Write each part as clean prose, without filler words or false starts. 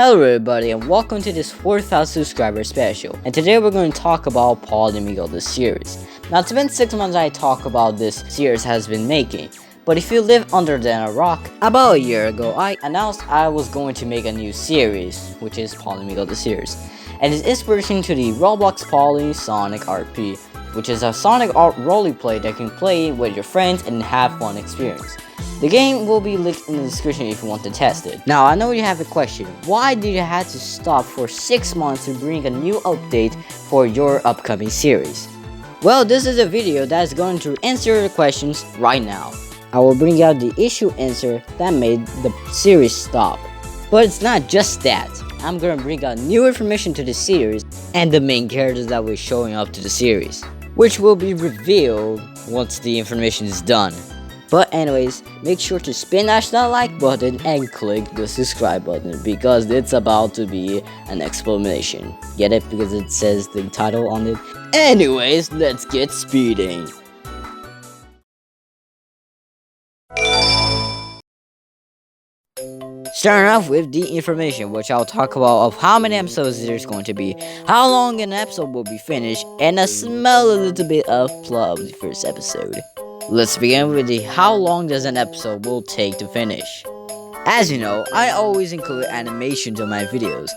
Hello everybody and welcome to this 4,000 subscriber special, and today we're going to talk about PolyMiguel, the series. Now it's been 6 months I talk about this series has been making, but if you live under a rock, about a year ago I announced I was going to make a new series, which is PolyMiguel the series, and it's inspiration to the Roblox Poly Sonic RP, which is a Sonic roleplay that you can play with your friends and have fun experience. The game will be linked in the description if you want to test it. Now, I know you have a question. Why did you have to stop for 6 months to bring a new update for your upcoming series? Well, this is a video that is going to answer the questions right now. I will bring out the issue answer that made the series stop. But it's not just that. I'm going to bring out new information to the series and the main characters that were showing up to the series, which will be revealed once the information is done. But anyways, make sure to smash that like button and click the subscribe button because it's about to be an explanation. Get it? Because it says the title on it. Anyways, let's get speeding. Starting off with the information, which I'll talk about of how many episodes there's going to be, how long an episode will be finished, and smell a little bit of plot of the first episode. Let's begin with the how long does an episode will take to finish. As you know, I always include animations on my videos,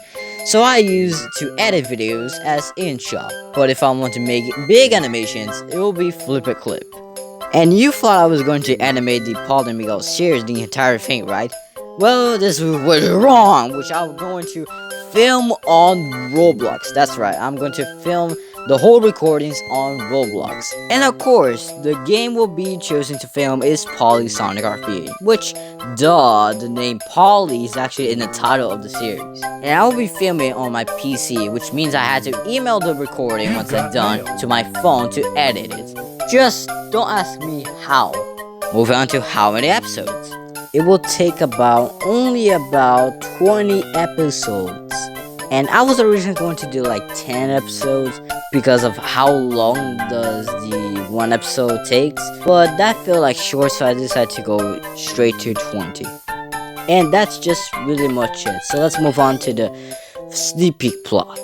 so I use to edit videos as InShot, but if I want to make big animations, it will be Flip a Clip. And you thought I was going to animate the PolyMiguel series, the entire thing, right? Well, this was wrong, which I'm going to film on Roblox. That's right, I'm going to film the whole recordings on Roblox. And of course, the game will be chosen to film is Poly Sonic RP, which, the name Poly is actually in the title of the series. And I will be filming on my PC, which means I had to email the recording once it's done to my phone to edit it. Just don't ask me how. Moving on to how many episodes. It will take only about 20 episodes. And I was originally going to do like 10 episodes because of how long does the one episode takes, but that felt like short, so I decided to go straight to 20. And that's just really much it. So let's move on to the sneak peek plot.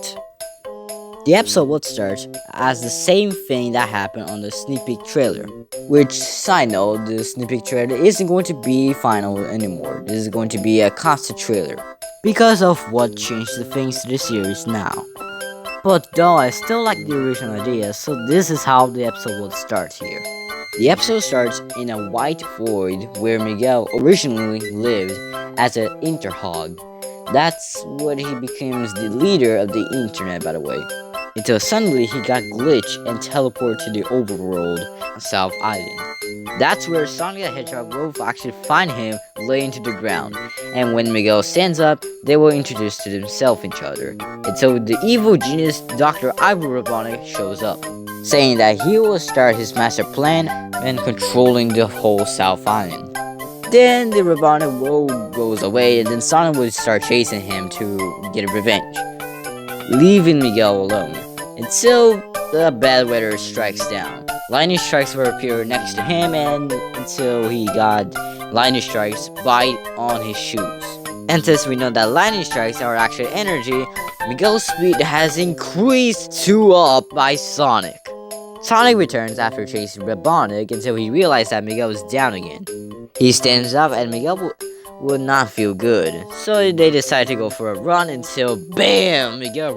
The episode would start as the same thing that happened on the sneak peek trailer. Which, side note, the sneak peek trailer isn't going to be final anymore. This is going to be a constant trailer because of what changed the things to the series now. But though I still like the original idea, so this is how the episode will start here. The episode starts in a white void where Miguel originally lived as an interhog. That's what he becomes the leader of the internet, by the way. Until suddenly he got glitched and teleported to the overworld, South Island. That's where Sonic the Hedgehog will actually find him laying to the ground, and when Miguel stands up, they will introduce to themselves each other, until the evil genius Dr. Ivor Robotnik shows up, saying that he will start his master plan and controlling the whole South Island. Then the Robotnik goes away, and then Sonic will start chasing him to get revenge, leaving Miguel alone, until the bad weather strikes down. Lightning strikes will appear next to him, and until he got lightning strikes bite on his shoes. And since we know that lightning strikes are actually energy, Miguel's speed has increased 2 up by Sonic. Sonic returns after chasing Robotnik until he realizes that Miguel is down again. He stands up and Miguel would not feel good, so they decide to go for a run until BAM! Miguel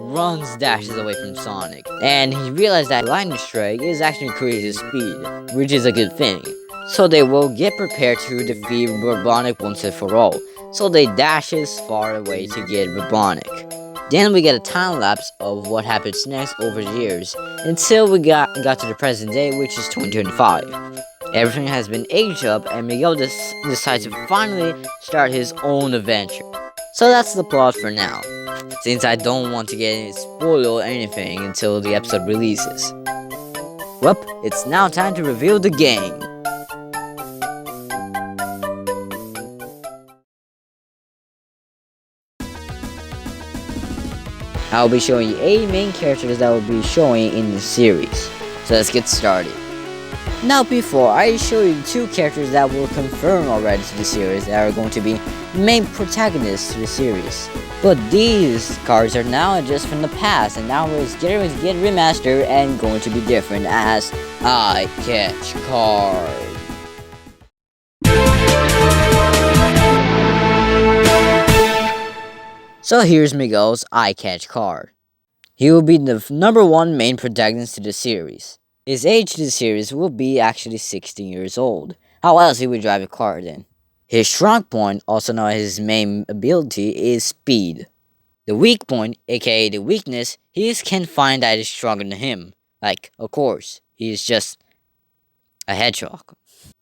dashes away from Sonic, and he realizes that Lightning Strike is actually increasing his speed, which is a good thing. So they will get prepared to defeat Robotnik once and for all, so they dashes far away to get Robotnik. Then we get a time lapse of what happens next over the years, until we got to the present day, which is 2025. Everything has been aged up, and Miguel decides to finally start his own adventure. So that's the plot for now, since I don't want to get spoiled or anything until the episode releases. Well, it's now time to reveal the game. I'll be showing you 8 main characters that will be showing in the series. So let's get started. Now before I show you 2 characters that will confirm already to the series that are going to be main protagonists to the series. But these cards are now just from the past, and now it's get remastered and going to be different as I Catch Card. So here's Miguel's I Catch card. He will be the number one main protagonist to the series. His age to the series will be actually 16 years old. How else he would drive a car then? His strong point, also known as his main ability, is speed. The weak point, aka the weakness, he can find that is stronger than him. Like, of course, he is just a hedgehog.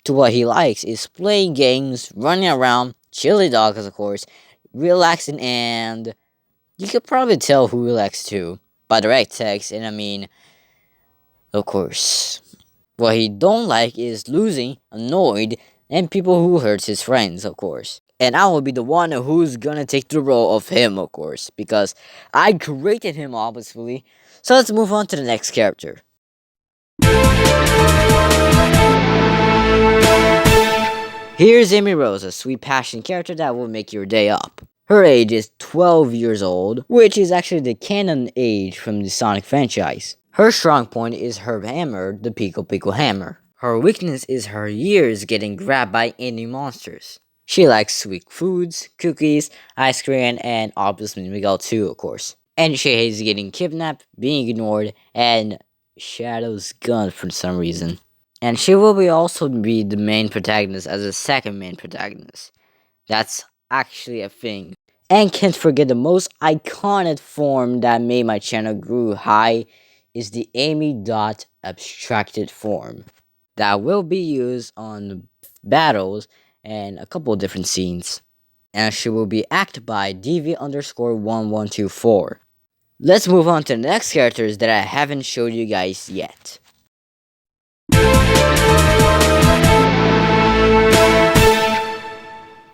To what he likes is playing games, running around, chili dogs, of course, relaxing, and you could probably tell who relaxes too by direct text, and I mean, of course. What he don't like is losing, annoyed, and people who hurts his friends, of course. And I will be the one who's gonna take the role of him, of course, because I created him, obviously. So let's move on to the next character. Here's Amy Rose, a sweet passion character that will make your day up. Her age is 12 years old, which is actually the canon age from the Sonic franchise. Her strong point is her hammer, the Pico Pico hammer. Her weakness is her ears getting grabbed by any monsters. She likes sweet foods, cookies, ice cream, and obviously Miguel too, of course. And she hates getting kidnapped, being ignored, and Shadow's gun for some reason. And she will also be the main protagonist as a second main protagonist. That's actually a thing. And can't forget the most iconic form that made my channel grew high is the Amy Dot abstracted form that will be used on battles and a couple of different scenes. And she will be acted by DV_1124. Let's move on to the next characters that I haven't showed you guys yet.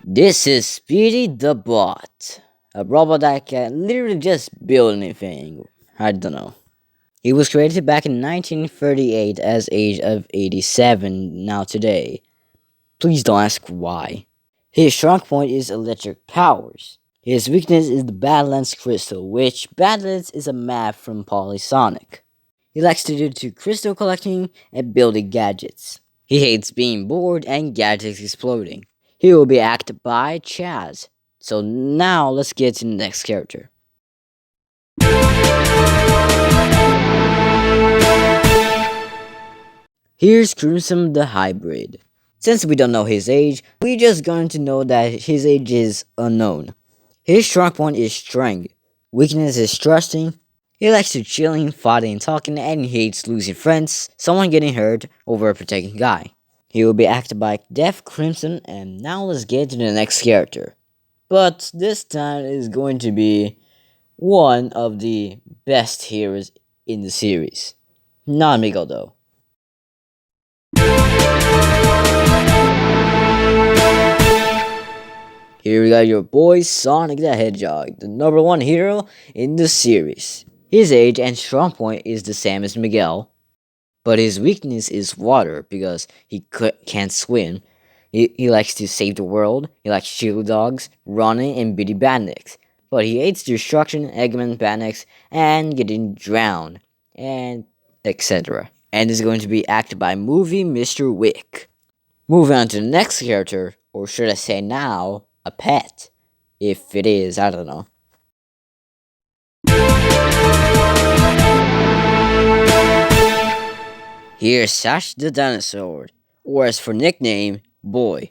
This is Speedy the Bot, a robot that can literally just build anything. I don't know. He was created back in 1938 as age of 87 now today. Please don't ask why. His strong point is electric powers. His weakness is the Badlands Crystal, which Badlands is a map from Polysonic. He likes to do crystal collecting and building gadgets. He hates being bored and gadgets exploding. He will be acted by Chaz. So now let's get to the next character. Here's Crimson the Hybrid. Since we don't know his age, we're just going to know that his age is unknown. His strong point is strength. Weakness is trusting. He likes to chilling, fighting, talking, and he hates losing friends, someone getting hurt, over a protecting guy. He will be acted by Def Crimson, and now let's get to the next character. But this time is going to be one of the best heroes in the series. Not Miguel though. Here we got your boy Sonic the Hedgehog, the number one hero in the series. His age and strong point is the same as Miguel, but his weakness is water because he can't swim. He likes to save the world, he likes shield dogs, running, and bitty bandits. But he hates destruction, Eggman bandits, and getting drowned, and etc. And is going to be acted by movie Mr. Wick. Moving on to the next character, or should I say now, a pet. If it is, I don't know. Here's Sash the Dinosaur, or as for nickname, Boy.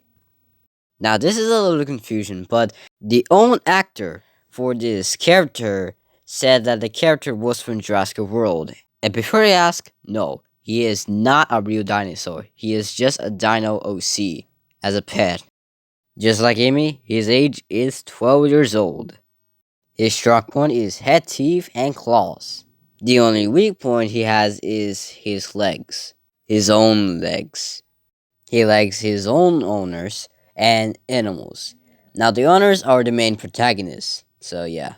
Now this is a little confusion, but the own actor for this character said that the character was from Jurassic World. And before you ask, no, he is not a real dinosaur. He is just a dino OC as a pet. Just like Amy, his age is 12 years old. His strong point is head, teeth, and claws. The only weak point he has is his legs. His own legs. He likes his own owners and animals. Now the owners are the main protagonists, so yeah.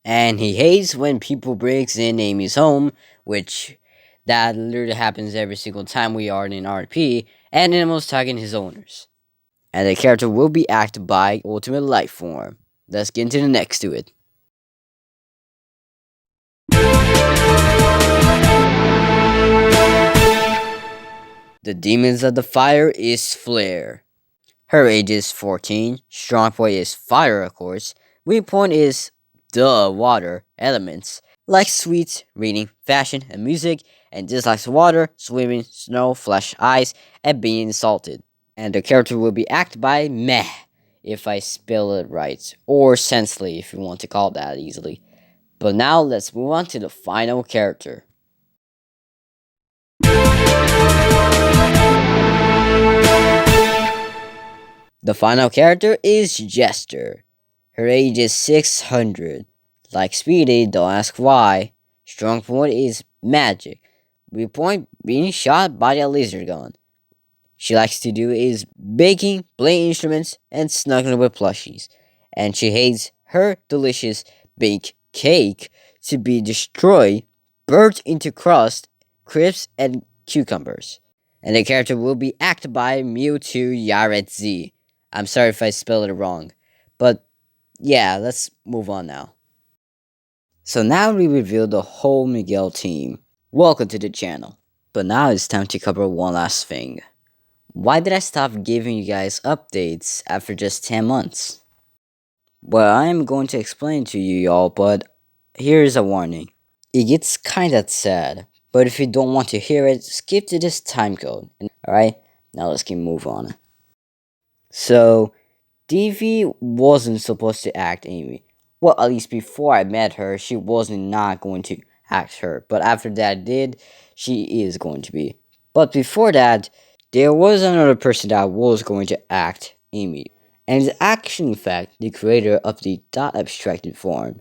And he hates when people breaks in Amy's home, which that literally happens every single time we are in RP, and animals tagging his owners. And the character will be acted by Ultimate Life Form. Let's get into the next to it. The Demons of the Fire is Flare. Her age is 14, strong point is fire of course, weak point is the water elements, likes sweets, reading, fashion, and music, and dislikes water, swimming, snow, flash ice, and being salted. And the character will be acted by Meh, if I spell it right, or Sensley if you want to call it that easily. But now let's move on to the final character. The final character is Jester. Her age is 600. Like Speedy, don't ask why. Strong point is magic. Weak point being shot by a laser gun. She likes to do is baking, playing instruments, and snuggling with plushies. And she hates her delicious baked cake to be destroyed, burnt into crust, crisps, and cucumbers. And the character will be acted by Mewtwo Yaretzi. I'm sorry if I spelled it wrong, but yeah, let's move on now. So now we reveal the whole Miguel team. Welcome to the channel. But now it's time to cover one last thing. Why did I stop giving you guys updates after just 10 months? Well, I am going to explain to you y'all, but here's a warning. It gets kinda sad, but if you don't want to hear it, skip to this time code. Alright, now let's keep moving on. So, Davy wasn't supposed to act Amy. Well, at least before I met her, she wasn't not going to act her. But after that did, she is going to be. But before that, there was another person that was going to act Amy. And is actually, in fact, the creator of the dot abstracted form.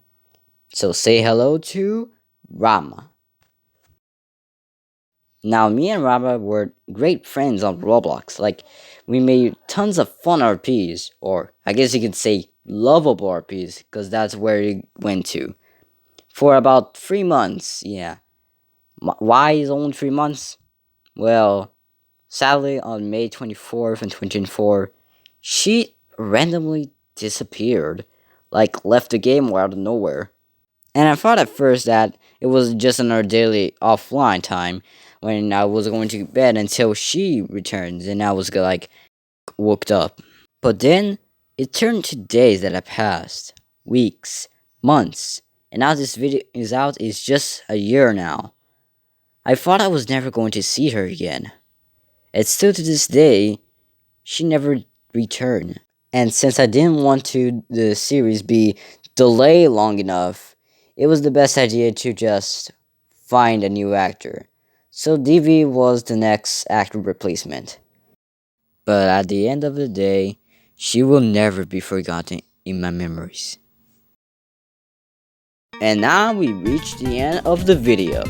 So say hello to Rama. Now, me and Rama were great friends on Roblox. Like, we made tons of fun RPs, or I guess you could say lovable RPs, because that's where it went to. For about 3 months, yeah. Why is only 3 months? Well, sadly, on May 24th and 2024, she randomly disappeared. Like, left the game out of nowhere. And I thought at first that it was just another daily offline time when I was going to bed until she returns and I was like woke up. But then it turned to days that have passed, weeks, months, and now this video is out is just a year now. I thought I was never going to see her again. And still to this day, she never returned. And since I didn't want to the series be delayed long enough, it was the best idea to just find a new actor. So DV was the next actor replacement. But at the end of the day, she will never be forgotten in my memories. And now we reached the end of the video.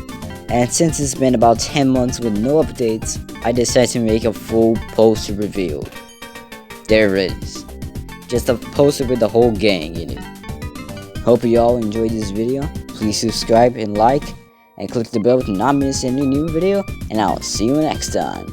And since it's been about 10 months with no updates, I decided to make a full poster reveal. There it is. Just a poster with the whole gang in it. Hope you all enjoyed this video. Please subscribe and like, and click the bell to not miss any new video, and I'll see you next time.